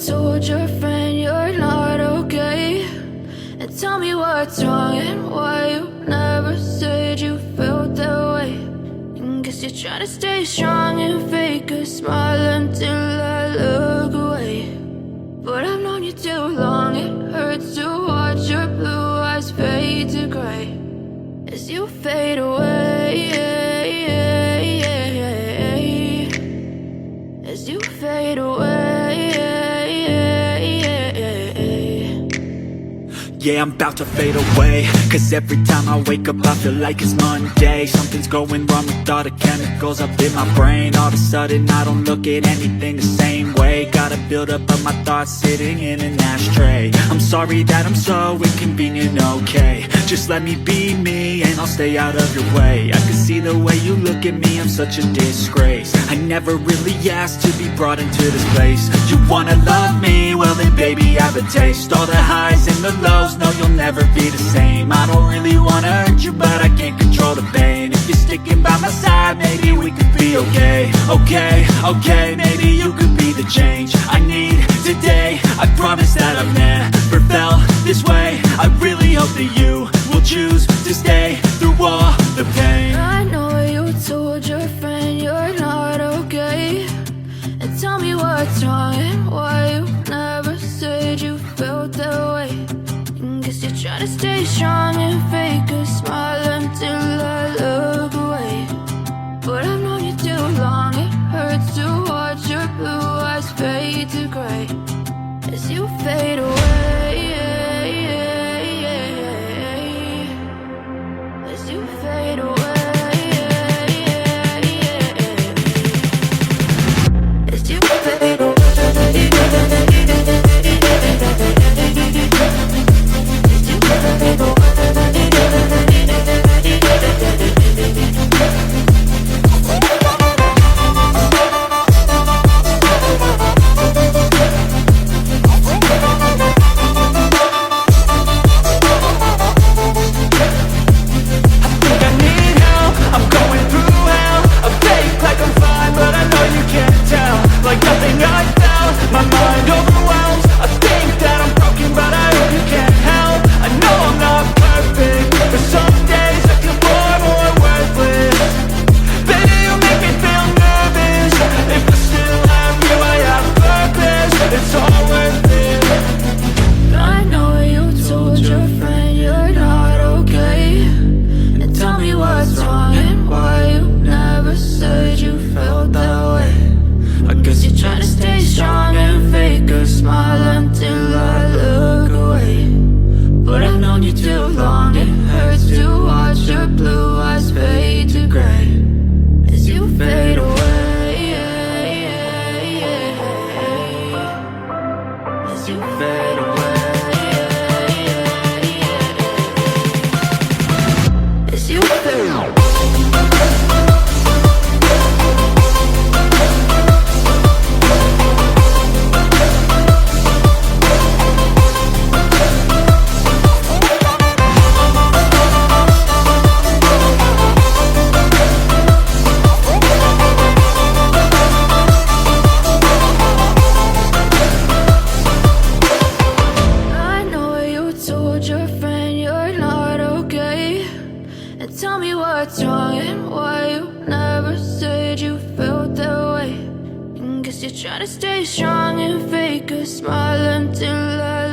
told your friend you're not okay? And tell me what's wrong and why you never said you felt that way. And guess you're trying to stay strong and fake a smile until I look away. But I've known you too long, it hurts to watch your blue eyes fade to grey as you fade away, as you fade away. Yeah, I'm about to fade away, cause every time I wake up I feel like it's Monday. Something's going wrong with all the chemicals up in my brain. All of a sudden I don't look at anything the same way. Got a buildup of my thoughts sitting in an ashtray. I'm sorry that I'm so inconvenient, okay? Just let me be me and I'll stay out of your way. I can see the way you look at me, I'm such a disgrace. I never really asked to be brought into this place. You wanna love me? Well then baby I have a taste. All the highs and the lows, no you'll never be the same. I don't really wanna hurt you but I can't control the pain. If you're sticking by my side maybe we could be okay. Okay, maybe you could be the change I need today. I promise that I've never felt this way. I really hope that you will choose to stay through all the pain. I know you told your friend you're not okay. And tell me what's wrong and why you never said you felt that way. And guess you're trying to stay strong and fake a smile until I look away. But I've known you too long, it hurts to watch your blue eyes fade to grey as you fade away, as you fade away, as you fade away. Try to stay strong and fake a smile until I